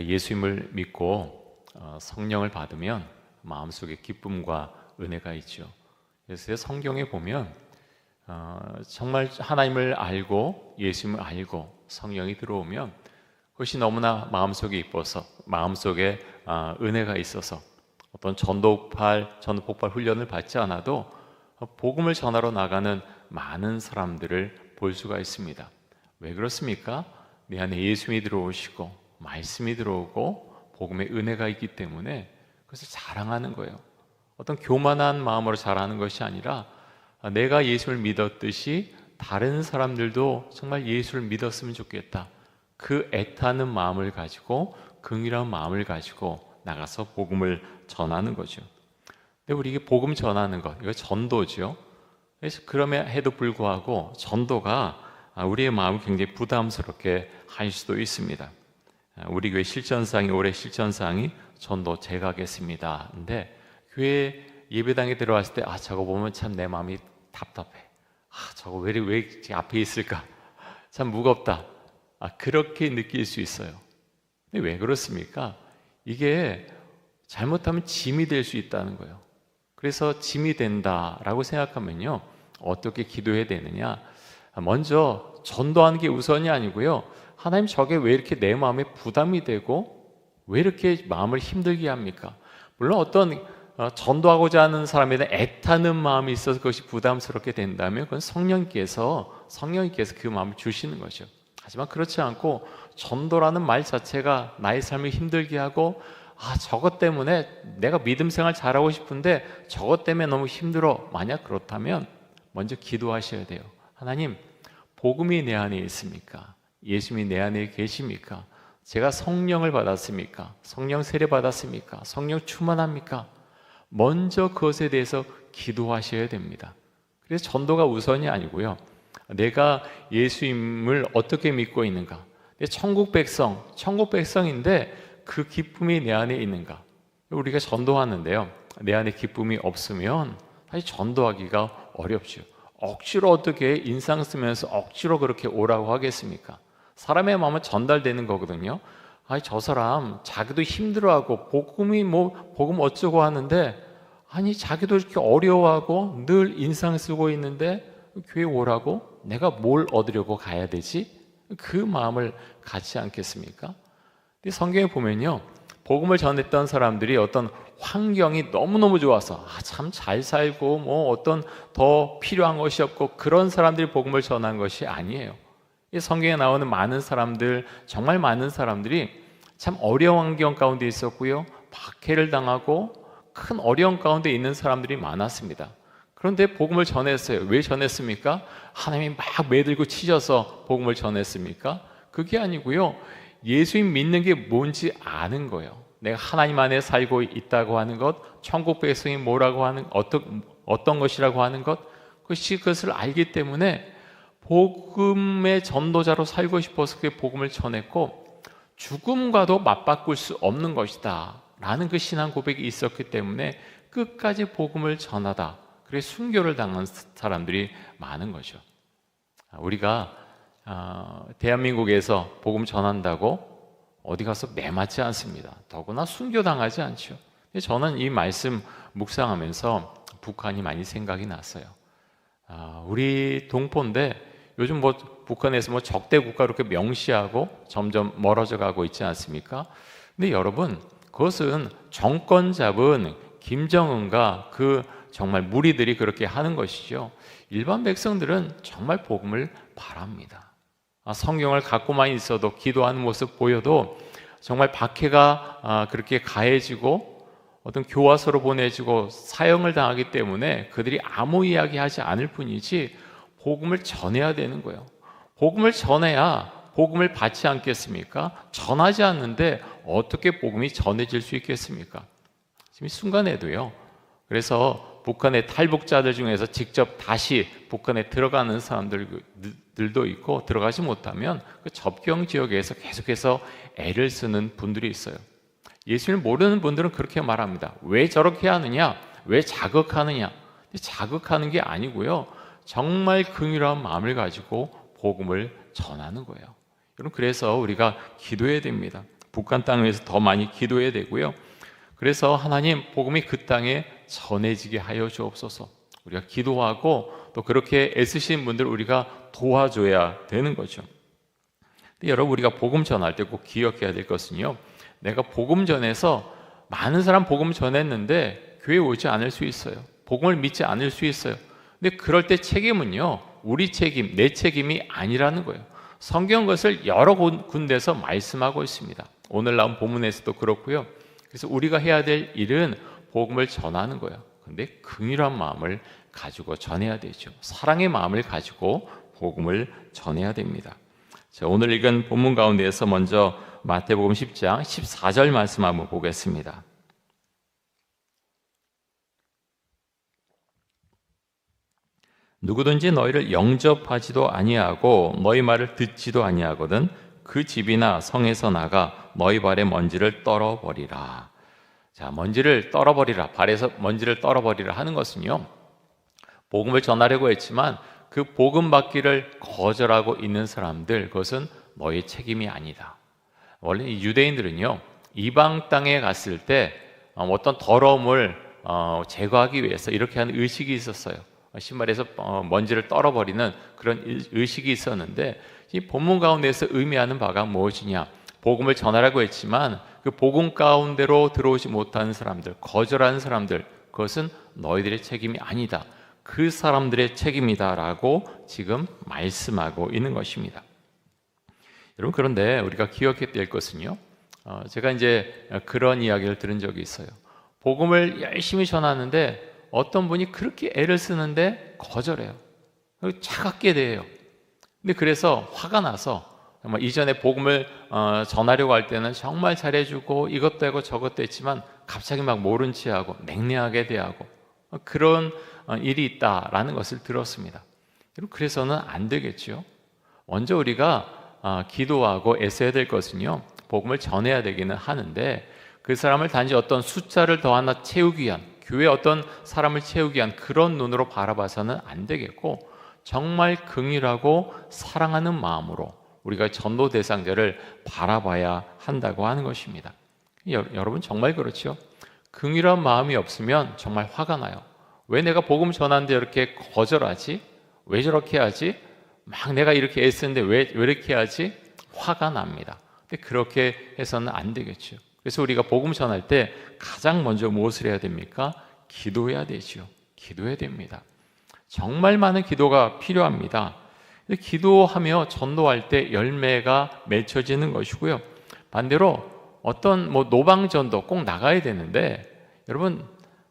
예수님을 믿고 성령을 받으면 마음속에 기쁨과 은혜가 있죠. 그래서 성경에 보면 정말 하나님을 알고 예수님을 알고 성령이 들어오면 그것이 너무나 마음속에 이뻐서 마음속에 은혜가 있어서 어떤 전도폭발 훈련을 받지 않아도 복음을 전하러 나가는 많은 사람들을 볼 수가 있습니다. 왜 그렇습니까? 내 안에 예수님이 들어오시고 말씀이 들어오고 복음의 은혜가 있기 때문에 그것을 자랑하는 거예요. 어떤 교만한 마음으로 자랑하는 것이 아니라 내가 예수를 믿었듯이 다른 사람들도 정말 예수를 믿었으면 좋겠다. 그 애타는 마음을 가지고 긍휼한 마음을 가지고 나가서 복음을 전하는 거죠. 근데 우리 이게 복음 전하는 것, 이거 전도죠. 그래서 그럼에도 불구하고 전도가 우리의 마음을 굉장히 부담스럽게 할 수도 있습니다. 우리 교회 실전상이 올해 실전상이 전도 제가 하겠습니다. 근데 교회 예배당에 들어왔을 때 저거 보면 참 내 마음이 답답해. 저거 왜 앞에 있을까? 참 무겁다. 그렇게 느낄 수 있어요. 근데 왜 그렇습니까? 이게 잘못하면 짐이 될 수 있다는 거예요. 그래서 짐이 된다라고 생각하면요, 어떻게 기도해야 되느냐? 먼저 전도하는 게 우선이 아니고요, 하나님 저게 왜 이렇게 내 마음에 부담이 되고 왜 이렇게 마음을 힘들게 합니까? 물론 어떤 전도하고자 하는 사람에 대한 애타는 마음이 있어서 그것이 부담스럽게 된다면 그건 성령께서 그 마음을 주시는 거죠. 하지만 그렇지 않고 전도라는 말 자체가 나의 삶을 힘들게 하고 저것 때문에 내가 믿음 생활 잘하고 싶은데 저것 때문에 너무 힘들어. 만약 그렇다면 먼저 기도하셔야 돼요. 하나님, 복음이 내 안에 있습니까? 예수님이 내 안에 계십니까? 제가 성령을 받았습니까? 성령 세례 받았습니까? 성령 충만합니까? 먼저 그것에 대해서 기도하셔야 됩니다. 그래서 전도가 우선이 아니고요, 내가 예수님을 어떻게 믿고 있는가? 천국 백성인데 그 기쁨이 내 안에 있는가? 우리가 전도하는데요, 내 안에 기쁨이 없으면 사실 전도하기가 어렵죠. 억지로 어떻게 인상 쓰면서 억지로 그렇게 오라고 하겠습니까? 사람의 마음은 전달되는 거거든요. 저 사람 자기도 힘들어하고 복음 어쩌고 하는데 자기도 이렇게 어려워하고 늘 인상 쓰고 있는데 교회 오라고? 내가 뭘 얻으려고 가야 되지? 그 마음을 갖지 않겠습니까? 근데 성경에 보면요, 복음을 전했던 사람들이 어떤 환경이 너무너무 좋아서 참 잘 살고 어떤 더 필요한 것이 없고 그런 사람들이 복음을 전한 것이 아니에요. 이 성경에 나오는 많은 사람들, 정말 많은 사람들이 참 어려운 환경 가운데 있었고요, 박해를 당하고 큰 어려운 가운데 있는 사람들이 많았습니다. 그런데 복음을 전했어요. 왜 전했습니까? 하나님이 막 매들고 치셔서 복음을 전했습니까? 그게 아니고요, 예수님 믿는 게 뭔지 아는 거예요. 내가 하나님 안에 살고 있다고 하는 것, 천국 백성이 뭐라고 하는, 어떤 것이라고 하는 것, 그것을 알기 때문에 복음의 전도자로 살고 싶어서 그 복음을 전했고, 죽음과도 맞바꿀 수 없는 것이다 라는 그 신앙 고백이 있었기 때문에 끝까지 복음을 전하다, 그래서 순교를 당한 사람들이 많은 거죠. 우리가 대한민국에서 복음 전한다고 어디 가서 매맞지 않습니다. 더구나 순교당하지 않죠. 저는 이 말씀 묵상하면서 북한이 많이 생각이 났어요. 우리 동포인데 요즘 북한에서 적대 국가 이렇게 명시하고 점점 멀어져 가고 있지 않습니까? 근데 여러분, 그것은 정권 잡은 김정은과 그 정말 무리들이 그렇게 하는 것이죠. 일반 백성들은 정말 복음을 바랍니다. 성경을 갖고만 있어도, 기도하는 모습 보여도 정말 박해가 그렇게 가해지고 어떤 교화서로 보내지고 사형을 당하기 때문에 그들이 아무 이야기 하지 않을 뿐이지 복음을 전해야 되는 거예요. 복음을 전해야 복음을 받지 않겠습니까? 전하지 않는데 어떻게 복음이 전해질 수 있겠습니까? 지금 이 순간에도요, 그래서 북한의 탈북자들 중에서 직접 다시 북한에 들어가는 사람들도 있고, 들어가지 못하면 그 접경 지역에서 계속해서 애를 쓰는 분들이 있어요. 예수님을 모르는 분들은 그렇게 말합니다. 왜 저렇게 하느냐? 왜 자극하느냐? 자극하는 게 아니고요, 정말 긍휼한 마음을 가지고 복음을 전하는 거예요. 여러분, 그래서 우리가 기도해야 됩니다. 북한 땅을 위해서 더 많이 기도해야 되고요. 그래서 하나님 복음이 그 땅에 전해지게 하여 주옵소서. 우리가 기도하고 또 그렇게 애쓰신 분들 우리가 도와줘야 되는 거죠. 근데 여러분, 우리가 복음 전할 때 꼭 기억해야 될 것은요, 내가 복음 전해서 많은 사람 복음 전했는데 교회 오지 않을 수 있어요. 복음을 믿지 않을 수 있어요. 근데 그럴 때 책임은요, 우리 책임, 내 책임이 아니라는 거예요. 성경 것을 여러 군데서 말씀하고 있습니다. 오늘 나온 본문에서도 그렇고요. 그래서 우리가 해야 될 일은 복음을 전하는 거예요. 근데 긍휼한 마음을 가지고 전해야 되죠. 사랑의 마음을 가지고 복음을 전해야 됩니다. 자, 오늘 읽은 본문 가운데에서 먼저 마태복음 10장 14절 말씀 한번 보겠습니다. 누구든지 너희를 영접하지도 아니하고 너희 말을 듣지도 아니하거든 그 집이나 성에서 나가 너희 발의 먼지를 떨어버리라. 자, 먼지를 떨어버리라, 발에서 먼지를 떨어버리라 하는 것은요, 복음을 전하려고 했지만 그 복음 받기를 거절하고 있는 사람들, 그것은 너의 책임이 아니다. 원래 이 유대인들은요, 이방 땅에 갔을 때 어떤 더러움을 제거하기 위해서 이렇게 하는 의식이 있었어요. 신발에서 먼지를 떨어버리는 그런 의식이 있었는데, 이 본문 가운데서 의미하는 바가 무엇이냐? 복음을 전하라고 했지만 그 복음 가운데로 들어오지 못하는 사람들, 거절하는 사람들, 그것은 너희들의 책임이 아니다. 그 사람들의 책임이다라고 지금 말씀하고 있는 것입니다. 여러분, 그런데 우리가 기억해야 될 것은요, 제가 이제 그런 이야기를 들은 적이 있어요. 복음을 열심히 전하는데 어떤 분이 그렇게 애를 쓰는데 거절해요. 차갑게 대해요. 근데 그래서 화가 나서 정말 이전에 복음을 전하려고 할 때는 정말 잘해주고 이것도 하고 저것도 했지만 갑자기 막 모른 체하고 냉랭하게 대하고 그런 일이 있다라는 것을 들었습니다. 그래서는 안 되겠죠. 먼저 우리가 기도하고 애써야 될 것은요, 복음을 전해야 되기는 하는데 그 사람을 단지 어떤 숫자를 더 하나 채우기 위한, 교회에 어떤 사람을 채우기 위한 그런 눈으로 바라봐서는 안 되겠고, 정말 긍휼하고 사랑하는 마음으로 우리가 전도 대상자를 바라봐야 한다고 하는 것입니다. 여러분, 정말 그렇죠? 긍휼한 마음이 없으면 정말 화가 나요. 왜 내가 복음 전하는데 이렇게 거절하지? 왜 저렇게 하지? 막 내가 이렇게 애쓰는데 왜 이렇게 하지? 화가 납니다. 근데 그렇게 해서는 안 되겠죠. 그래서 우리가 복음 전할 때 가장 먼저 무엇을 해야 됩니까? 기도해야 되죠. 기도해야 됩니다. 정말 많은 기도가 필요합니다. 기도하며 전도할 때 열매가 맺혀지는 것이고요. 반대로 어떤 노방전도 꼭 나가야 되는데, 여러분,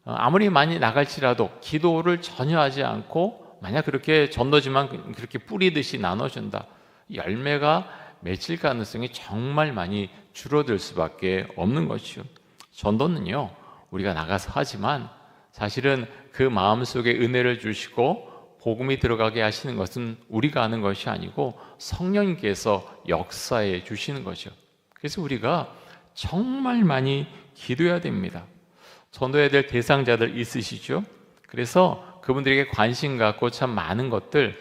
아무리 많이 나갈지라도 기도를 전혀 하지 않고 만약 그렇게 전도지만 그렇게 뿌리듯이 나눠준다, 열매가 맺힐 가능성이 정말 많이 줄어들 수밖에 없는 것이죠. 전도는요, 우리가 나가서 하지만 사실은 그 마음속에 은혜를 주시고 복음이 들어가게 하시는 것은 우리가 하는 것이 아니고 성령님께서 역사해 주시는 거죠. 그래서 우리가 정말 많이 기도해야 됩니다. 전도해야 될 대상자들 있으시죠? 그래서 그분들에게 관심 갖고 참 많은 것들,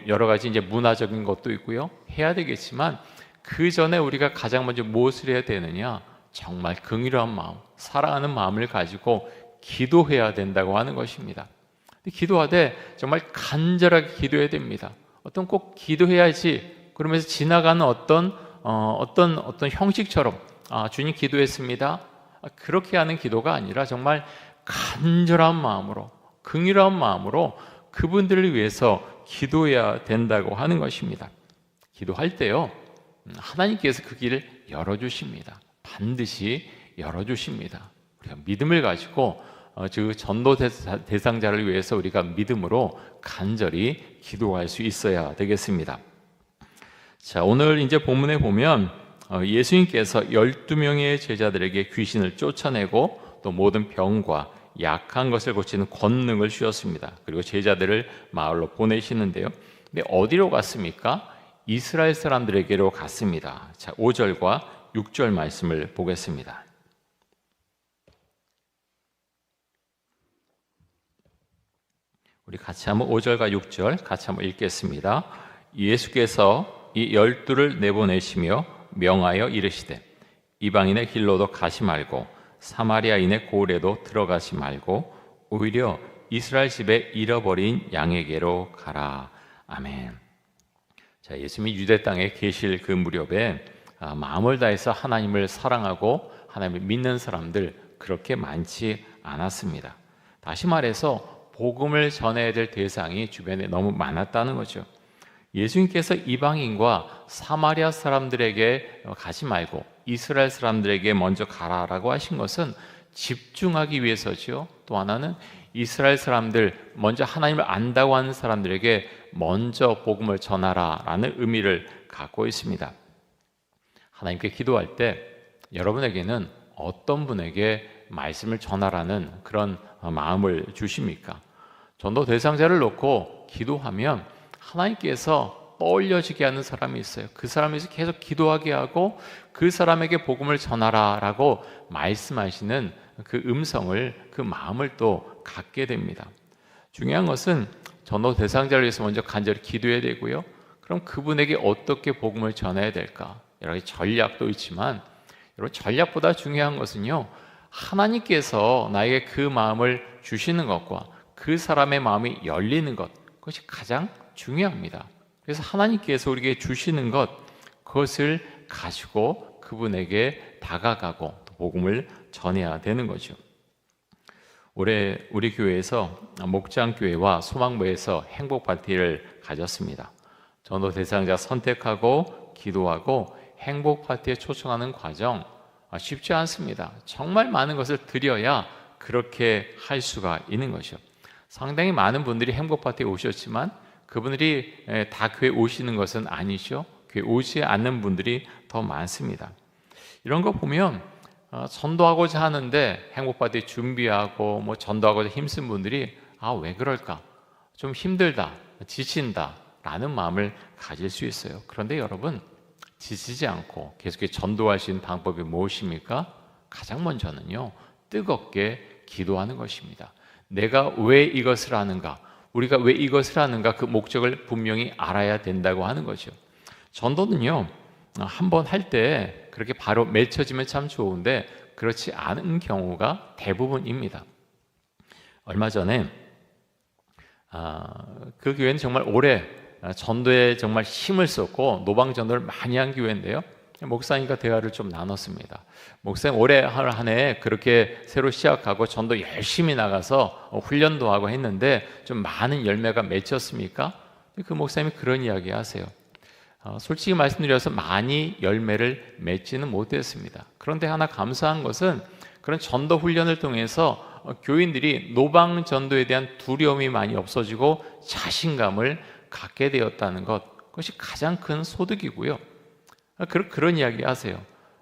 여러 가지 이제 문화적인 것도 있고요, 해야 되겠지만 그 전에 우리가 가장 먼저 무엇을 해야 되느냐? 정말 긍휼한 마음, 사랑하는 마음을 가지고 기도해야 된다고 하는 것입니다. 기도하되 정말 간절하게 기도해야 됩니다. 어떤 꼭 기도해야지 그러면서 지나가는 어떤 형식처럼 주님 기도했습니다, 그렇게 하는 기도가 아니라 정말 간절한 마음으로, 긍휼한 마음으로 그분들을 위해서 기도해야 된다고 하는 것입니다. 기도할 때요, 하나님께서 그 길을 열어주십니다. 반드시 열어주십니다. 우리가 믿음을 가지고 그 전도 대상자를 위해서 우리가 믿음으로 간절히 기도할 수 있어야 되겠습니다. 자, 오늘 이제 본문에 보면 예수님께서 12명의 제자들에게 귀신을 쫓아내고 또 모든 병과 약한 것을 고치는 권능을 주셨습니다. 그리고 제자들을 마을로 보내시는데요. 근데 어디로 갔습니까? 이스라엘 사람들에게로 갔습니다. 자, 5절과 6절 말씀을 보겠습니다. 우리 같이 한번 5절과 6절 같이 한번 읽겠습니다. 예수께서 이 12를 내보내시며 명하여 이르시되 이방인의 길로도 가지 말고 사마리아인의 고을에도 들어가지 말고 오히려 이스라엘 집에 잃어버린 양에게로 가라. 아멘. 자, 예수님이 유대 땅에 계실 그 무렵에 마음을 다해서 하나님을 사랑하고 하나님을 믿는 사람들 그렇게 많지 않았습니다. 다시 말해서 복음을 전해야 될 대상이 주변에 너무 많았다는 거죠. 예수님께서 이방인과 사마리아 사람들에게 가지 말고 이스라엘 사람들에게 먼저 가라라고 하신 것은 집중하기 위해서죠. 또 하나는 이스라엘 사람들, 먼저 하나님을 안다고 하는 사람들에게 먼저 복음을 전하라라는 의미를 갖고 있습니다. 하나님께 기도할 때 여러분에게는 어떤 분에게 말씀을 전하라는 그런 마음을 주십니까? 전도 대상자를 놓고 기도하면 하나님께서 떠올려지게 하는 사람이 있어요. 그 사람에서 계속 기도하게 하고 그 사람에게 복음을 전하라라고 말씀하시는 그 음성을, 그 마음을 또 갖게 됩니다. 중요한 것은 전도 대상자를 위해서 먼저 간절히 기도해야 되고요. 그럼 그분에게 어떻게 복음을 전해야 될까? 여러 가지 전략도 있지만 여러분, 전략보다 중요한 것은요, 하나님께서 나에게 그 마음을 주시는 것과 그 사람의 마음이 열리는 것, 그것이 가장 중요합니다. 그래서 하나님께서 우리에게 주시는 것, 그것을 가지고 그분에게 다가가고 또 복음을 전해야 되는 거죠. 올해 우리 교회에서 목장교회와 소망부에서 행복 파티를 가졌습니다. 전도 대상자 선택하고 기도하고 행복 파티에 초청하는 과정 쉽지 않습니다. 정말 많은 것을 드려야 그렇게 할 수가 있는 것이죠. 상당히 많은 분들이 행복 파티에 오셨지만 그분들이 다 교회 오시는 것은 아니죠. 교회 오지 않는 분들이 더 많습니다. 이런 거 보면 전도하고자 하는데 행복 파티 준비하고 전도하고자 힘쓴 분들이 왜 그럴까? 좀 힘들다, 지친다 라는 마음을 가질 수 있어요. 그런데 여러분, 지치지 않고 계속해서 전도할 수 있는 방법이 무엇입니까? 가장 먼저는요, 뜨겁게 기도하는 것입니다. 내가 왜 이것을 하는가? 우리가 왜 이것을 하는가? 그 목적을 분명히 알아야 된다고 하는 거죠. 전도는요, 한번 할 때 그렇게 바로 맺혀지면 참 좋은데 그렇지 않은 경우가 대부분입니다. 얼마 전에 그 교회는 정말 오래 전도에 정말 힘을 썼고 노방 전도를 많이 한 교회인데요. 목사님과 대화를 좀 나눴습니다. 목사님 올해 한 해 그렇게 새로 시작하고 전도 열심히 나가서 훈련도 하고 했는데 좀 많은 열매가 맺혔습니까? 그 목사님이 그런 이야기 하세요. 솔직히 말씀드려서 많이 열매를 맺지는 못했습니다. 그런데 하나 감사한 것은 그런 전도 훈련을 통해서 교인들이 노방 전도에 대한 두려움이 많이 없어지고 자신감을 갖게 되었다는 것, 그것이 가장 큰 소득이고요. 그런 이야기 하세요.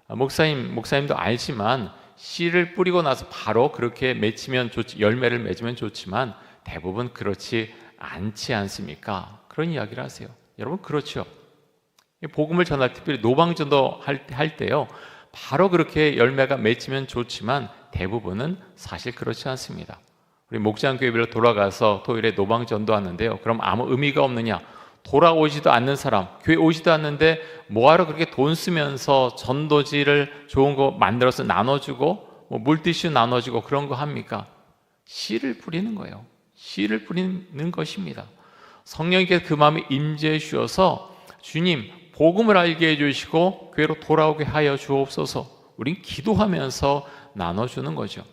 목사님도 알지만 씨를 뿌리고 나서 바로 그렇게 맺히면 좋지, 열매를 맺으면 좋지만 대부분 그렇지 않지 않습니까? 그런 이야기를 하세요. 여러분, 그렇죠. 복음을 전할 특별히 노방전도 할 때요, 바로 그렇게 열매가 맺히면 좋지만 대부분은 사실 그렇지 않습니다. 우리 목장교회별로 돌아가서 토요일에 노방전도 하는데요, 그럼 아무 의미가 없느냐? 돌아오지도 않는 사람, 교회 오지도 않는데 뭐하러 그렇게 돈 쓰면서 전도지를 좋은 거 만들어서 나눠주고 물티슈 나눠주고 그런 거 합니까? 씨를 뿌리는 거예요. 씨를 뿌리는 것입니다. 성령님께서 그 마음에 임재해 주셔서 주님 복음을 알게 해주시고 교회로 돌아오게 하여 주옵소서. 우린 기도하면서 나눠주는 거죠.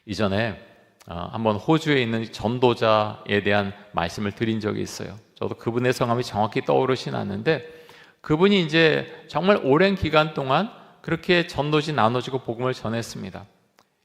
이전에 한번 호주에 있는 전도자에 대한 말씀을 드린 적이 있어요. 저도 그분의 성함이 정확히 떠오르진 않는데 그분이 이제 정말 오랜 기간 동안 그렇게 전도지 나눠주고 복음을 전했습니다.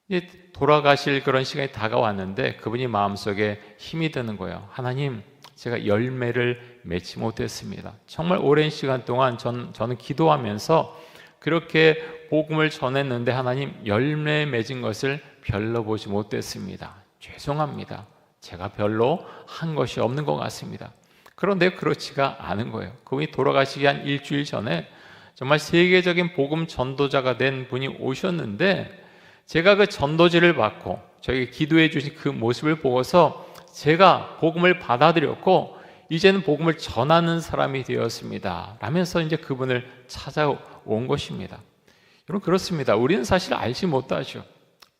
이제 돌아가실 그런 시간이 다가왔는데 그분이 마음속에 힘이 드는 거예요. 하나님, 제가 열매를 맺지 못했습니다. 정말 오랜 시간 동안 저는 기도하면서 그렇게 복음을 전했는데 하나님, 열매 맺은 것을 별로 보지 못했습니다. 죄송합니다. 제가 별로 한 것이 없는 것 같습니다. 그런데 그렇지가 않은 거예요. 그분이 돌아가시기 한 일주일 전에 정말 세계적인 복음 전도자가 된 분이 오셨는데 제가 그 전도지를 받고 저에게 기도해 주신 그 모습을 보고서 제가 복음을 받아들였고 이제는 복음을 전하는 사람이 되었습니다 라면서 이제 그분을 찾아온 것입니다. 여러분 그렇습니다. 우리는 사실 알지 못하죠.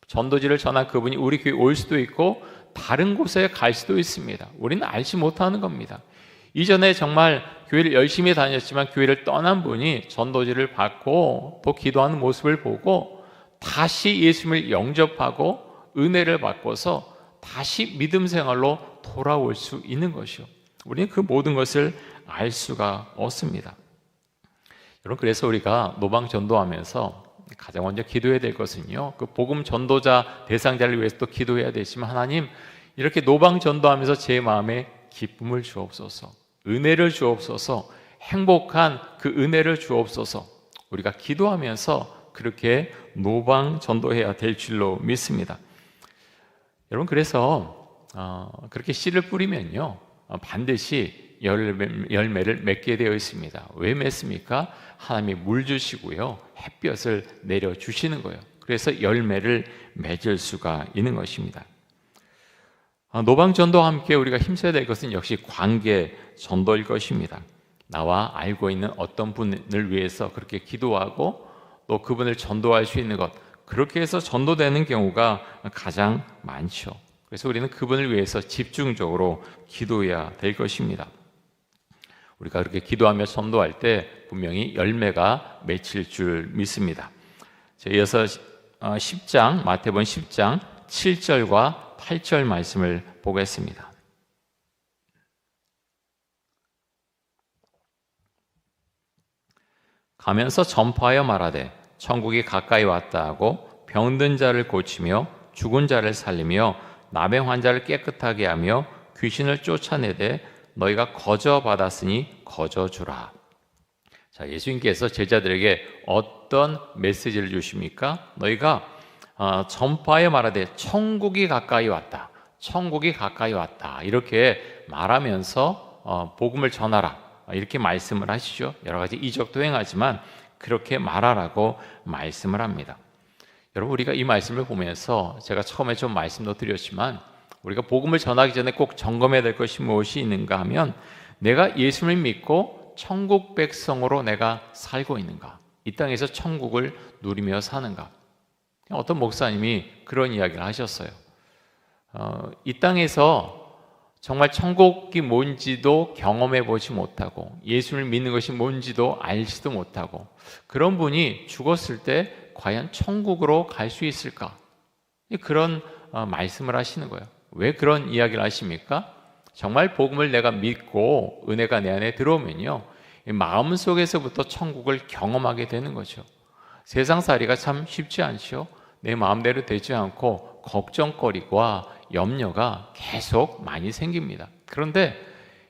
전도지를 전한 그분이 우리 교회에 올 수도 있고 다른 곳에 갈 수도 있습니다. 우리는 알지 못하는 겁니다. 이전에 정말 교회를 열심히 다녔지만 교회를 떠난 분이 전도지를 받고 또 기도하는 모습을 보고 다시 예수님을 영접하고 은혜를 받고서 다시 믿음 생활로 돌아올 수 있는 것이요. 우리는 그 모든 것을 알 수가 없습니다. 여러분 그래서 우리가 노방 전도하면서 가장 먼저 기도해야 될 것은요, 그 복음 전도자 대상자를 위해서 또 기도해야 되지만, 하나님 이렇게 노방 전도하면서 제 마음에 기쁨을 주옵소서, 은혜를 주옵소서, 행복한 그 은혜를 주옵소서. 우리가 기도하면서 그렇게 노방 전도해야 될 줄로 믿습니다. 여러분 그래서 그렇게 씨를 뿌리면요 반드시 열매를 맺게 되어 있습니다. 왜 맺습니까? 하나님이 물 주시고요 햇볕을 내려주시는 거예요. 그래서 열매를 맺을 수가 있는 것입니다. 노방전도와 함께 우리가 힘써야 될 것은 역시 관계 전도일 것입니다. 나와 알고 있는 어떤 분을 위해서 그렇게 기도하고 또 그분을 전도할 수 있는 것, 그렇게 해서 전도되는 경우가 가장 많죠. 그래서 우리는 그분을 위해서 집중적으로 기도해야 될 것입니다. 우리가 그렇게 기도하며 전도할 때 분명히 열매가 맺힐 줄 믿습니다. 이어서 10장, 마태복음 10장 7절과 8절 말씀을 보겠습니다. 가면서 전파하여 말하되 천국이 가까이 왔다 하고 병든 자를 고치며 죽은 자를 살리며 나병 환자를 깨끗하게 하며 귀신을 쫓아내되 너희가 거저 받았으니 거저 주라. 자, 예수님께서 제자들에게 어떤 메시지를 주십니까? 너희가 전파하여 말하되 천국이 가까이 왔다, 천국이 가까이 왔다, 이렇게 말하면서 복음을 전하라, 이렇게 말씀을 하시죠. 여러 가지 이적도 행하지만 그렇게 말하라고 말씀을 합니다. 여러분 우리가 이 말씀을 보면서 제가 처음에 좀 말씀도 드렸지만 우리가 복음을 전하기 전에 꼭 점검해야 될 것이 무엇이 있는가 하면, 내가 예수님을 믿고 천국 백성으로 내가 살고 있는가, 이 땅에서 천국을 누리며 사는가. 어떤 목사님이 그런 이야기를 하셨어요. 이 땅에서 정말 천국이 뭔지도 경험해 보지 못하고 예수를 믿는 것이 뭔지도 알지도 못하고 그런 분이 죽었을 때 과연 천국으로 갈 수 있을까? 그런 말씀을 하시는 거예요. 왜 그런 이야기를 하십니까? 정말 복음을 내가 믿고 은혜가 내 안에 들어오면요 마음속에서부터 천국을 경험하게 되는 거죠. 세상살이가 참 쉽지 않죠. 내 마음대로 되지 않고 걱정거리와 염려가 계속 많이 생깁니다. 그런데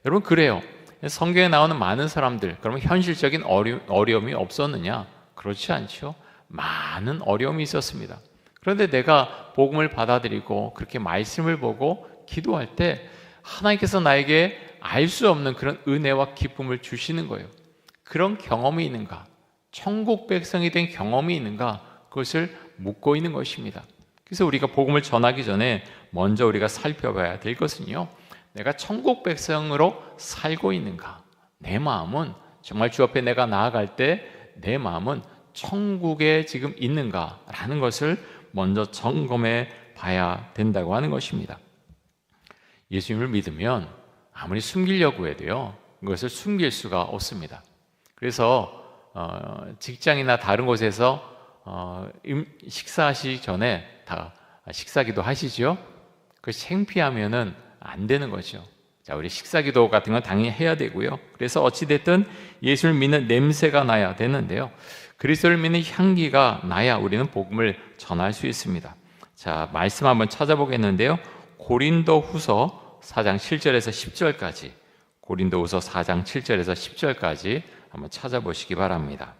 여러분 그래요. 성경에 나오는 많은 사람들, 그러면 현실적인 어려움이 없었느냐? 그렇지 않죠. 많은 어려움이 있었습니다. 그런데 내가 복음을 받아들이고 그렇게 말씀을 보고 기도할 때 하나님께서 나에게 알 수 없는 그런 은혜와 기쁨을 주시는 거예요. 그런 경험이 있는가? 천국 백성이 된 경험이 있는가? 그것을 묻고 있는 것입니다. 그래서 우리가 복음을 전하기 전에 먼저 우리가 살펴봐야 될 것은요, 내가 천국 백성으로 살고 있는가? 내 마음은 정말 주 앞에 내가 나아갈 때 내 마음은 천국에 지금 있는가라는 것을 먼저 점검해 봐야 된다고 하는 것입니다. 예수님을 믿으면 아무리 숨기려고 해도요 그것을 숨길 수가 없습니다. 그래서 직장이나 다른 곳에서 식사하시기 전에 다 식사기도 하시죠. 그 창피하면은 안 되는 거죠. 자, 우리 식사기도 같은 건 당연히 해야 되고요. 그래서 어찌됐든 예수를 믿는 냄새가 나야 되는데요, 그리스도를 믿는 향기가 나야 우리는 복음을 전할 수 있습니다. 자, 말씀 한번 찾아보겠는데요, 고린도후서 4장 7절에서 10절까지, 고린도후서 4장 7절에서 10절까지 한번 찾아보시기 바랍니다.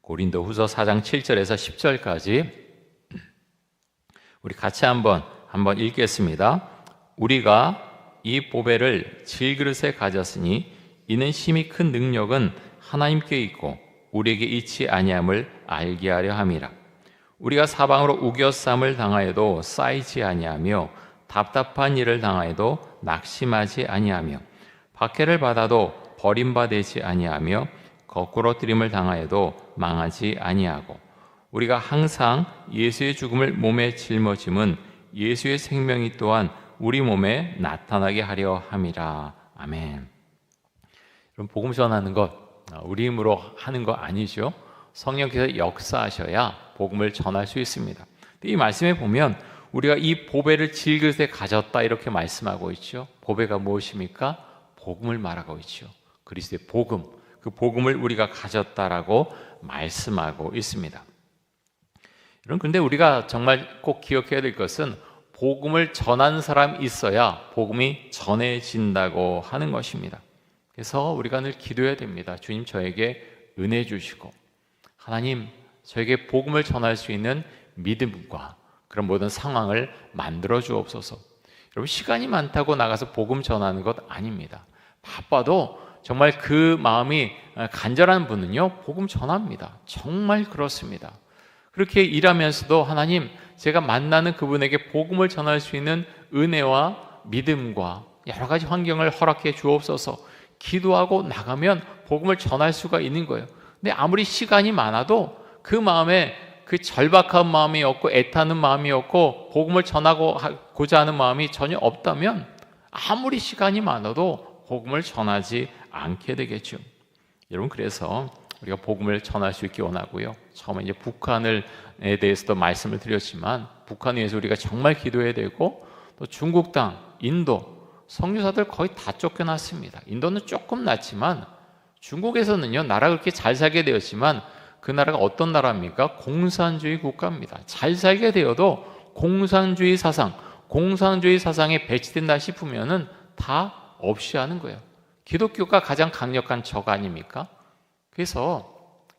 고린도후서 4장 7절에서 10절까지 우리 같이 한번 읽겠습니다. 우리가 이 보배를 질그릇에 가졌으니 이는 심히 큰 능력은 하나님께 있고 우리에게 있지 아니함을 알게 하려 함이라. 우리가 사방으로 우겨쌈을 당하여도 쌓이지 아니하며 답답한 일을 당하여도 낙심하지 아니하며 박해를 받아도 버림받지 아니하며 거꾸러뜨림을 당하여도 망하지 아니하고 우리가 항상 예수의 죽음을 몸에 짊어짐은 예수의 생명이 또한 우리 몸에 나타나게 하려 함이라. 아멘. 여러분, 복음 전하는 것 우리 힘으로 하는 거 아니죠. 성령께서 역사하셔야 복음을 전할 수 있습니다. 이 말씀에 보면 우리가 이 보배를 질그릇에 가졌다 이렇게 말씀하고 있죠. 보배가 무엇입니까? 복음을 말하고 있죠. 그리스도의 복음, 그 복음을 우리가 가졌다라고 말씀하고 있습니다. 여러분, 근데 우리가 정말 꼭 기억해야 될 것은 복음을 전한 사람이 있어야 복음이 전해진다고 하는 것입니다. 그래서 우리가 늘 기도해야 됩니다. 주님, 저에게 은혜 주시고 하나님, 저에게 복음을 전할 수 있는 믿음과 그런 모든 상황을 만들어 주옵소서. 여러분, 시간이 많다고 나가서 복음 전하는 것 아닙니다. 바빠도 정말 그 마음이 간절한 분은요, 복음 전합니다. 정말 그렇습니다. 그렇게 일하면서도 하나님, 제가 만나는 그분에게 복음을 전할 수 있는 은혜와 믿음과 여러 가지 환경을 허락해 주옵소서. 기도하고 나가면 복음을 전할 수가 있는 거예요. 근데 아무리 시간이 많아도 그 마음에 그 절박한 마음이 없고 애타는 마음이 없고 복음을 전하고자 하는 마음이 전혀 없다면 아무리 시간이 많아도 복음을 전하지 않게 되겠죠. 여러분, 그래서 우리가 복음을 전할 수 있기 원하고요. 처음에 이제 북한에 대해서도 말씀을 드렸지만 북한을 위해서 우리가 정말 기도해야 되고, 또 중국 땅, 인도 선교사들 거의 다 쫓겨났습니다. 인도는 조금 낫지만 중국에서는요, 나라가 그렇게 잘 살게 되었지만 그 나라가 어떤 나라입니까? 공산주의 국가입니다. 잘 살게 되어도 공산주의 사상에 배치된다 싶으면은 다 없이 하는 거예요. 기독교가 가장 강력한 적 아닙니까? 그래서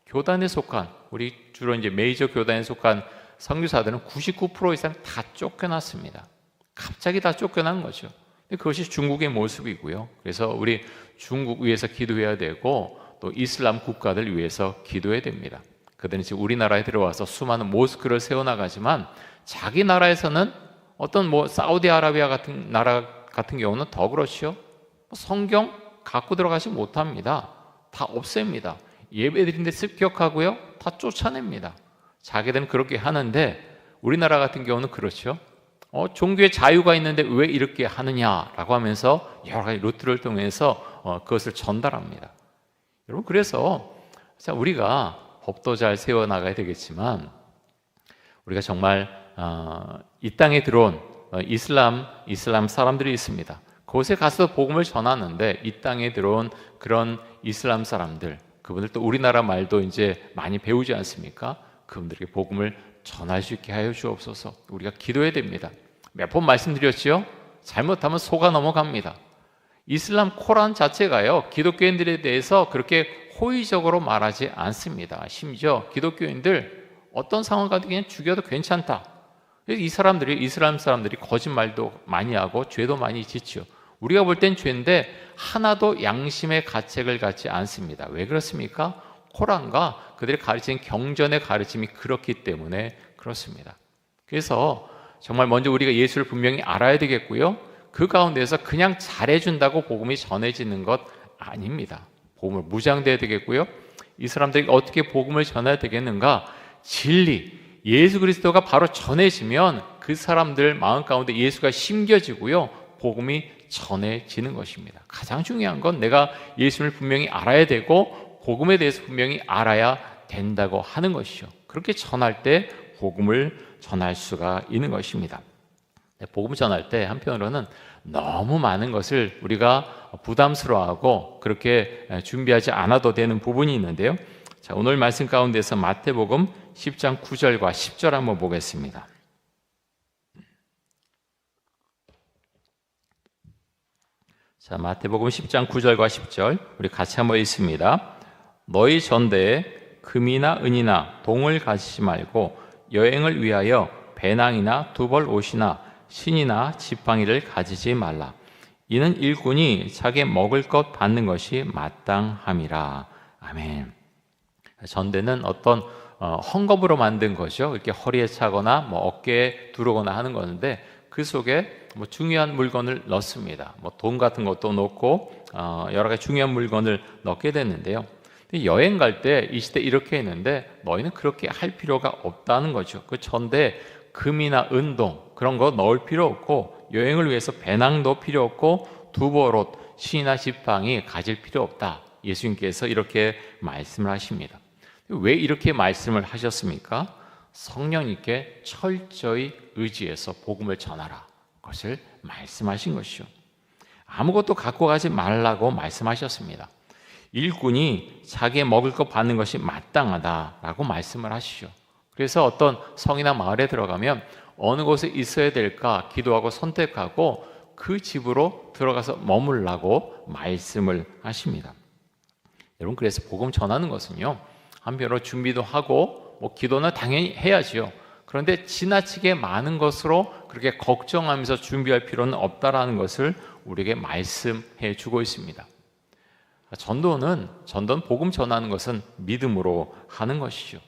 교단에 속한, 우리 주로 이제 메이저 교단에 속한 선교사들은 99% 이상 다 쫓겨났습니다. 갑자기 다 쫓겨난 거죠. 그것이 중국의 모습이고요. 그래서 우리 중국 위해서 기도해야 되고, 또 이슬람 국가들 위해서 기도해야 됩니다. 그들은 지금 우리나라에 들어와서 수많은 모스크를 세워나가지만 자기 나라에서는 어떤 사우디아라비아 같은 나라 같은 경우는 더 그렇죠. 성경 갖고 들어가지 못합니다. 다 없앱니다. 예배드리는데 습격하고요, 다 쫓아냅니다. 자기들은 그렇게 하는데 우리나라 같은 경우는 그렇죠. 종교의 자유가 있는데 왜 이렇게 하느냐라고 하면서 여러 가지 루트를 통해서 그것을 전달합니다. 여러분, 그래서 우리가 법도 잘 세워나가야 되겠지만 우리가 정말 이 땅에 들어온 이슬람 사람들이 있습니다. 그곳에 가서 복음을 전하는데 이 땅에 들어온 그런 이슬람 사람들, 그분들 또 우리나라 말도 이제 많이 배우지 않습니까? 그분들에게 복음을 전할 수 있게 하여 주옵소서. 우리가 기도해야 됩니다. 몇 번 말씀드렸지요? 잘못하면 속아 넘어갑니다. 이슬람 코란 자체가요, 기독교인들에 대해서 그렇게 호의적으로 말하지 않습니다. 심지어 기독교인들 어떤 상황 가도 그냥 죽여도 괜찮다. 이슬람 사람들이 거짓말도 많이 하고 죄도 많이 짓죠. 우리가 볼 땐 죄인데 하나도 양심의 가책을 갖지 않습니다. 왜 그렇습니까? 코란과 그들이 가르치는 경전의 가르침이 그렇기 때문에 그렇습니다. 그래서 정말 먼저 우리가 예수를 분명히 알아야 되겠고요, 그 가운데서 그냥 잘해준다고 복음이 전해지는 것 아닙니다. 복음을 무장돼야 되겠고요, 이 사람들이 어떻게 복음을 전해야 되겠는가? 진리, 예수 그리스도가 바로 전해지면 그 사람들 마음 가운데 예수가 심겨지고요, 복음이 전해지는 것입니다. 가장 중요한 건 내가 예수를 분명히 알아야 되고 복음에 대해서 분명히 알아야 된다고 하는 것이죠. 그렇게 전할 때 복음을 전할 수가 있는 것입니다. 복음을 전할 때 한편으로는 너무 많은 것을 우리가 부담스러워하고 그렇게 준비하지 않아도 되는 부분이 있는데요. 자, 오늘 말씀 가운데서 마태복음 10장 9절과 10절 한번 보겠습니다. 자, 마태복음 10장 9절과 10절 우리 같이 한번 읽습니다. 너희 전대에 금이나 은이나 동을 가지지 말고 여행을 위하여 배낭이나 두벌 옷이나 신이나 지팡이를 가지지 말라. 이는 일꾼이 자기 먹을 것 받는 것이 마땅함이라. 아멘. 전대는 어떤 헝겊으로 만든 거죠. 이렇게 허리에 차거나 어깨에 두르거나 하는 건데, 그 속에 뭐 중요한 물건을 넣습니다. 뭐 돈 같은 것도 넣고 여러 가지 중요한 물건을 넣게 됐는데요. 여행 갈 때 이 시대 이렇게 했는데 너희는 그렇게 할 필요가 없다는 거죠. 그 전대 금이나 은동 그런 거 넣을 필요 없고, 여행을 위해서 배낭도 필요 없고, 두보롯 시나 지팡이 가질 필요 없다. 예수님께서 이렇게 말씀을 하십니다. 왜 이렇게 말씀을 하셨습니까? 성령님께 철저히 의지해서 복음을 전하라, 그것을 말씀하신 것이죠. 아무것도 갖고 가지 말라고 말씀하셨습니다. 일꾼이 자기의 먹을 것 받는 것이 마땅하다라고 말씀을 하시죠. 그래서 어떤 성이나 마을에 들어가면 어느 곳에 있어야 될까 기도하고 선택하고 그 집으로 들어가서 머물라고 말씀을 하십니다. 여러분, 그래서 복음 전하는 것은요, 한편으로 준비도 하고 뭐 기도는 당연히 해야지요. 그런데 지나치게 많은 것으로 그렇게 걱정하면서 준비할 필요는 없다라는 것을 우리에게 말씀해 주고 있습니다. 전도는 복음 전하는 것은 믿음으로 하는 것이죠.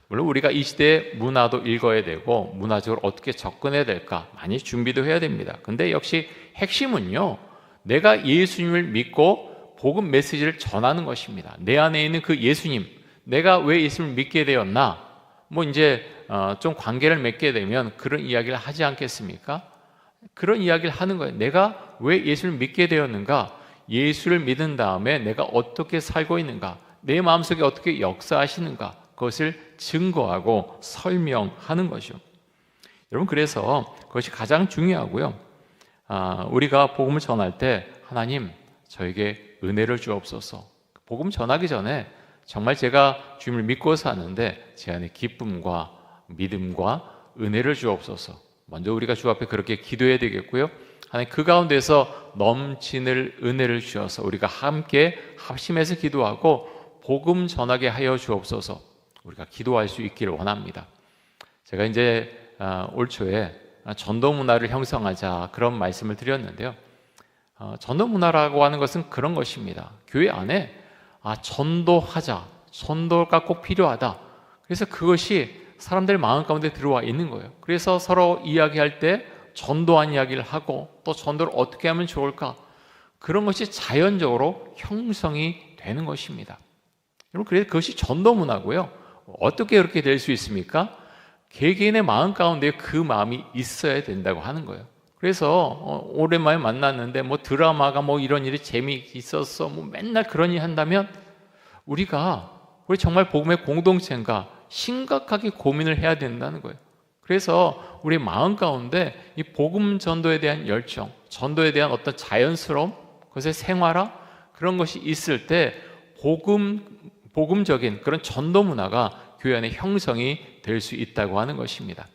물론 우리가 이 시대의 문화도 읽어야 되고 문화적으로 어떻게 접근해야 될까 많이 준비도 해야 됩니다. 근데 역시 핵심은요, 내가 예수님을 믿고 복음 메시지를 전하는 것입니다. 내 안에 있는 그 예수님, 내가 왜 예수님을 믿게 되었나, 뭐 이제 좀 관계를 맺게 되면 그런 이야기를 하지 않겠습니까? 그런 이야기를 하는 거예요. 내가 왜 예수를 믿게 되었는가, 예수를 믿은 다음에 내가 어떻게 살고 있는가, 내 마음속에 어떻게 역사하시는가, 그것을 증거하고 설명하는 거죠. 여러분, 그래서 그것이 가장 중요하고요. 우리가 복음을 전할 때 하나님 저에게 은혜를 주옵소서. 복음 전하기 전에 정말 제가 주님을 믿고 사는데 제 안에 기쁨과 믿음과 은혜를 주옵소서. 먼저 우리가 주 앞에 그렇게 기도해야 되겠고요. 하나님 그 가운데서 넘치는 은혜를 주셔서 우리가 함께 합심해서 기도하고 복음 전하게 하여 주옵소서. 우리가 기도할 수 있기를 원합니다. 제가 이제 올 초에 전도 문화를 형성하자 그런 말씀을 드렸는데요. 전도 문화라고 하는 것은 그런 것입니다. 교회 안에 전도하자, 전도가 꼭 필요하다. 그래서 그것이 사람들 마음 가운데 들어와 있는 거예요. 그래서 서로 이야기할 때 전도한 이야기를 하고 또 전도를 어떻게 하면 좋을까, 그런 것이 자연적으로 형성이 되는 것입니다. 여러분, 그래서 그것이 전도 문화고요. 어떻게 그렇게 될 수 있습니까? 개개인의 마음 가운데 그 마음이 있어야 된다고 하는 거예요. 그래서 오랜만에 만났는데 뭐 드라마가 뭐 이런 일이 재미있었어 뭐 맨날 그런 일 한다면 우리 정말 복음의 공동체인가 심각하게 고민을 해야 된다는 거예요. 그래서 우리 마음 가운데 이 복음 전도에 대한 열정, 전도에 대한 어떤 자연스러움, 그것의 생활화, 그런 것이 있을 때 복음적인 그런 전도 문화가 교회 안에 형성이 될 수 있다고 하는 것입니다.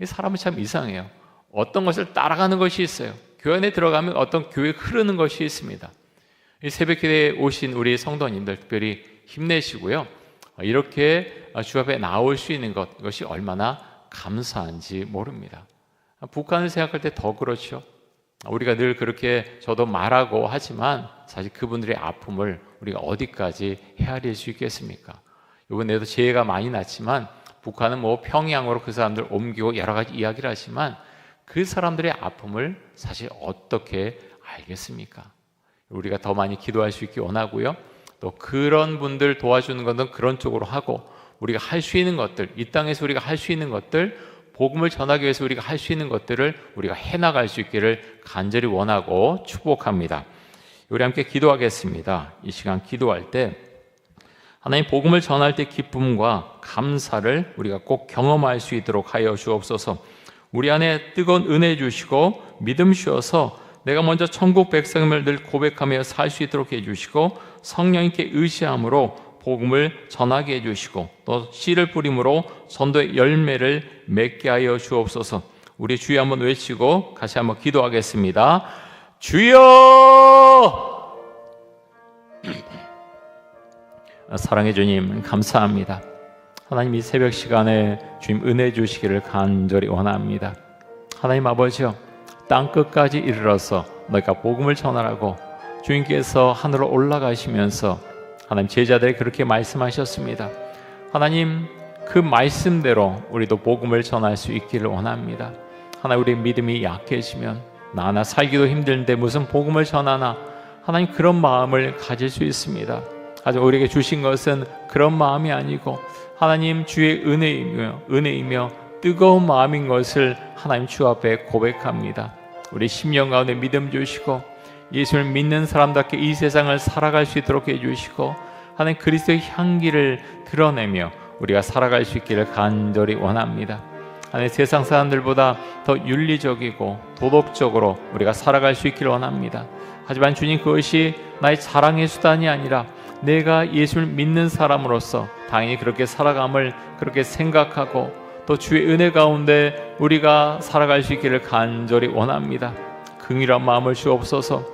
사람은 참 이상해요. 어떤 것을 따라가는 것이 있어요. 교회 안에 들어가면 어떤 교회 흐르는 것이 있습니다. 이 새벽기도에 오신 우리 성도님들 특별히 힘내시고요. 이렇게 주 앞에 나올 수 있는 것, 이것이 얼마나 감사한지 모릅니다. 북한을 생각할 때 더 그렇죠. 우리가 늘 그렇게 저도 말하고 하지만 사실 그분들의 아픔을 우리가 어디까지 헤아릴 수 있겠습니까? 이번에도 재해가 많이 났지만 북한은 뭐 평양으로 그 사람들 옮기고 여러 가지 이야기를 하지만 그 사람들의 아픔을 사실 어떻게 알겠습니까? 우리가 더 많이 기도할 수 있기 원하고요. 또 그런 분들 도와주는 것은 그런 쪽으로 하고 우리가 할 수 있는 것들, 이 땅에서 우리가 할 수 있는 것들, 복음을 전하기 위해서 우리가 할 수 있는 것들을 우리가 해나갈 수 있기를 간절히 원하고 축복합니다. 우리 함께 기도하겠습니다. 이 시간 기도할 때 하나님 복음을 전할 때 기쁨과 감사를 우리가 꼭 경험할 수 있도록 하여 주옵소서. 우리 안에 뜨거운 은혜 주시고 믿음 주셔서 내가 먼저 천국 백성임을 늘 고백하며 살 수 있도록 해주시고 성령님께 의지함으로 복음을 전하게 해주시고 또 씨를 뿌림으로 전도의 열매를 맺게 하여 주옵소서. 우리 주여 한번 외치고 같이 한번 기도하겠습니다. 주여! 사랑해 주님 감사합니다. 하나님 이 새벽 시간에 주님 은혜 주시기를 간절히 원합니다. 하나님 아버지요, 땅 끝까지 이르러서 너희가 복음을 전하라고 주님께서 하늘로 올라가시면서 하나님 제자들에게 그렇게 말씀하셨습니다. 하나님 그 말씀대로 우리도 복음을 전할 수 있기를 원합니다. 하나님 우리의 믿음이 약해지면 나 살기도 힘든데 무슨 복음을 전하나 하나님 그런 마음을 가질 수 있습니다. 하지만 우리에게 주신 것은 그런 마음이 아니고 하나님 주의 은혜이며 뜨거운 마음인 것을 하나님 주 앞에 고백합니다. 우리 심령 가운데 믿음 주시고 예수를 믿는 사람답게 이 세상을 살아갈 수 있도록 해주시고 하나님 그리스도의 향기를 드러내며 우리가 살아갈 수 있기를 간절히 원합니다. 하나님 세상 사람들보다 더 윤리적이고 도덕적으로 우리가 살아갈 수 있기를 원합니다. 하지만 주님 그것이 나의 자랑의 수단이 아니라 내가 예수를 믿는 사람으로서 당연히 그렇게 살아감을 그렇게 생각하고 또 주의 은혜 가운데 우리가 살아갈 수 있기를 간절히 원합니다. 긍휼한 마음을 주옵소서.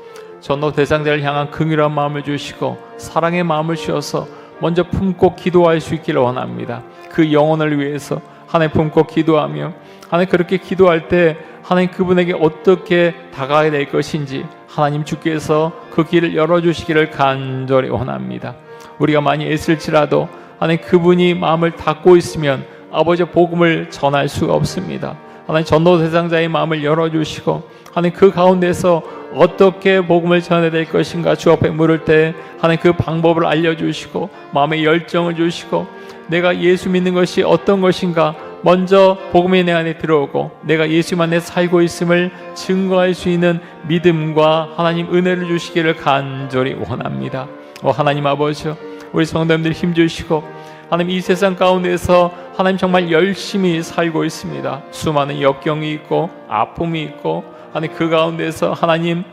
전도 대상자를 향한 긍휼한 마음을 주시고 사랑의 마음을 주셔서 먼저 품고 기도할 수 있기를 원합니다. 그 영혼을 위해서 하나님 품고 기도하며 하나님 그렇게 기도할 때 하나님 그분에게 어떻게 다가가야 될 것인지 하나님 주께서 그 길을 열어주시기를 간절히 원합니다. 우리가 많이 애쓸지라도 하나님 그분이 마음을 닫고 있으면 아버지의 복음을 전할 수가 없습니다. 하나님 전도 대상자의 마음을 열어주시고 하나님 그 가운데서 어떻게 복음을 전해야 될 것인가 주 앞에 물을 때 하나님 그 방법을 알려주시고 마음의 열정을 주시고 내가 예수 믿는 것이 어떤 것인가 먼저 복음이 내 안에 들어오고 내가 예수 안에 살고 있음을 증거할 수 있는 믿음과 하나님 은혜를 주시기를 간절히 원합니다. 하나님 아버지 우리 성도님들 힘주시고 하나님 이 세상 가운데서 하나님 정말 열심히 살고 있습니다. 수많은 역경이 있고 아픔이 있고 하나님 그 가운데서 하나님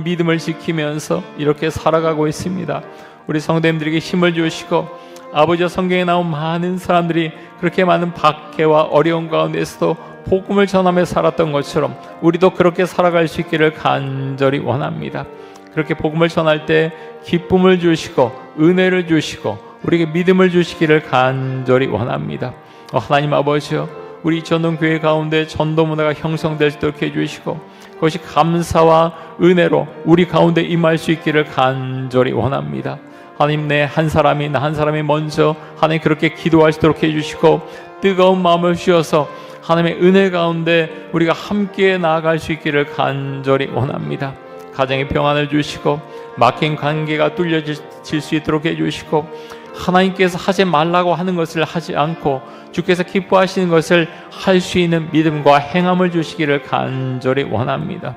믿음을 지키면서 이렇게 살아가고 있습니다. 우리 성도님들에게 힘을 주시고 아버지와 성경에 나온 많은 사람들이 그렇게 많은 박해와 어려움 가운데서도 복음을 전하며 살았던 것처럼 우리도 그렇게 살아갈 수 있기를 간절히 원합니다. 그렇게 복음을 전할 때 기쁨을 주시고 은혜를 주시고 우리에게 믿음을 주시기를 간절히 원합니다. 하나님 아버지요 우리 전동교회 가운데 전도 문화가 형성될 수 있도록 해주시고 그것이 감사와 은혜로 우리 가운데 임할 수 있기를 간절히 원합니다. 하나님 내 한 사람이 나 한 사람이 먼저 하나님 그렇게 기도할 수 있도록 해주시고 뜨거운 마음을 주셔서 하나님의 은혜 가운데 우리가 함께 나아갈 수 있기를 간절히 원합니다. 가정의 평안을 주시고 막힌 관계가 뚫려질 수 있도록 해주시고 하나님께서 하지 말라고 하는 것을 하지 않고 주께서 기뻐하시는 것을 할 수 있는 믿음과 행함을 주시기를 간절히 원합니다.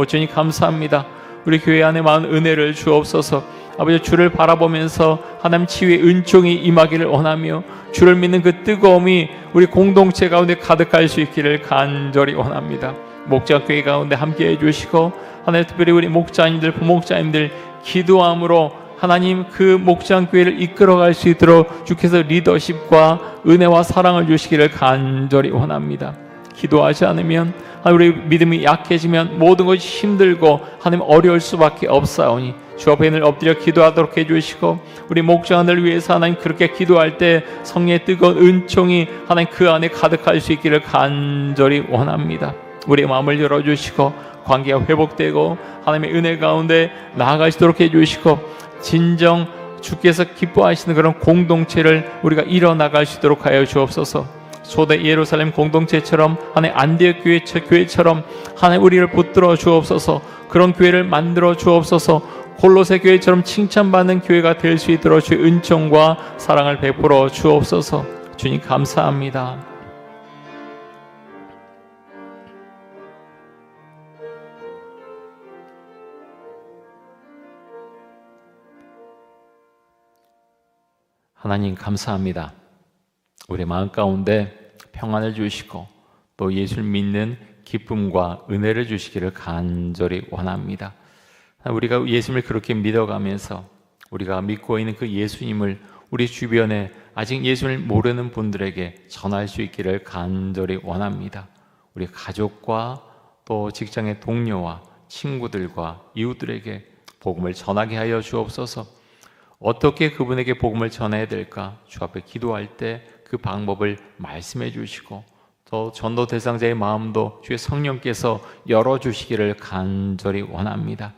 주님 감사합니다. 우리 교회 안에 많은 은혜를 주옵소서. 아버지 주를 바라보면서 하나님 치유의 은총이 임하기를 원하며 주를 믿는 그 뜨거움이 우리 공동체 가운데 가득할 수 있기를 간절히 원합니다. 목장교회 가운데 함께 해주시고 하나님 특별히 우리 목자님들 부목자님들 기도함으로 하나님 그 목장교회를 이끌어갈 수 있도록 주께서 리더십과 은혜와 사랑을 주시기를 간절히 원합니다. 기도하지 않으면 우리 믿음이 약해지면 모든 것이 힘들고 하나님 어려울 수밖에 없사오니 주 앞에 늘 엎드려 기도하도록 해주시고 우리 목장을 위해서 하나님 그렇게 기도할 때 성령의 뜨거운 은총이 하나님 그 안에 가득할 수 있기를 간절히 원합니다. 우리의 마음을 열어주시고 관계가 회복되고 하나님의 은혜 가운데 나아가시도록 해주시고 진정 주께서 기뻐하시는 그런 공동체를 우리가 이뤄나갈 수 있도록 하여 주옵소서. 초대 예루살렘 공동체처럼 하나님 안디옥 교회처럼 하나님 우리를 붙들어 주옵소서. 그런 교회를 만들어 주옵소서. 골로새 교회처럼 칭찬받는 교회가 될 수 있도록 주의 은총과 사랑을 베풀어 주옵소서. 주님 감사합니다. 하나님 감사합니다. 우리 마음 가운데 평안을 주시고 또 예수를 믿는 기쁨과 은혜를 주시기를 간절히 원합니다. 우리가 예수님을 그렇게 믿어가면서 우리가 믿고 있는 그 예수님을 우리 주변에 아직 예수를 모르는 분들에게 전할 수 있기를 간절히 원합니다. 우리 가족과 또 직장의 동료와 친구들과 이웃들에게 복음을 전하게 하여 주옵소서. 어떻게 그분에게 복음을 전해야 될까? 주 앞에 기도할 때 그 방법을 말씀해 주시고 또 전도 대상자의 마음도 주의 성령께서 열어주시기를 간절히 원합니다.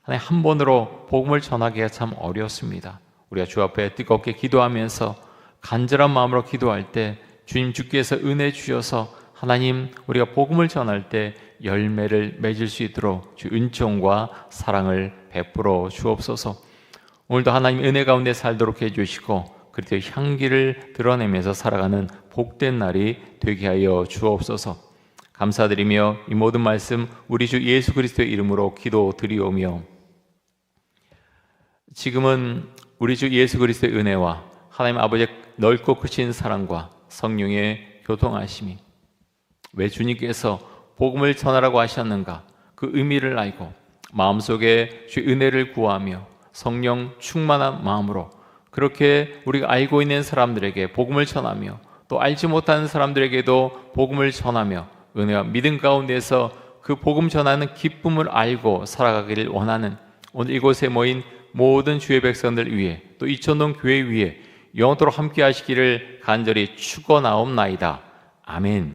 한 번으로 복음을 전하기가 참 어렵습니다. 우리가 주 앞에 뜨겁게 기도하면서 간절한 마음으로 기도할 때 주님 주께서 은혜 주셔서 하나님, 우리가 복음을 전할 때 열매를 맺을 수 있도록 주 은총과 사랑을 베풀어 주옵소서. 오늘도 하나님 은혜 가운데 살도록 해주시고 그리스도의 향기를 드러내면서 살아가는 복된 날이 되게 하여 주옵소서. 감사드리며 이 모든 말씀 우리 주 예수 그리스도의 이름으로 기도드리오며, 지금은 우리 주 예수 그리스도의 은혜와 하나님 아버지의 넓고 크신 사랑과 성령의 교통하심이, 왜 주님께서 복음을 전하라고 하셨는가 그 의미를 알고 마음속에 주의 은혜를 구하며 성령 충만한 마음으로 그렇게 우리가 알고 있는 사람들에게 복음을 전하며 또 알지 못하는 사람들에게도 복음을 전하며 은혜와 믿음 가운데서 그 복음 전하는 기쁨을 알고 살아가기를 원하는 오늘 이곳에 모인 모든 주의 백성들 위해 또 이천동 교회 위에 영원토록 함께 하시기를 간절히 축원하옵나이다. 아멘.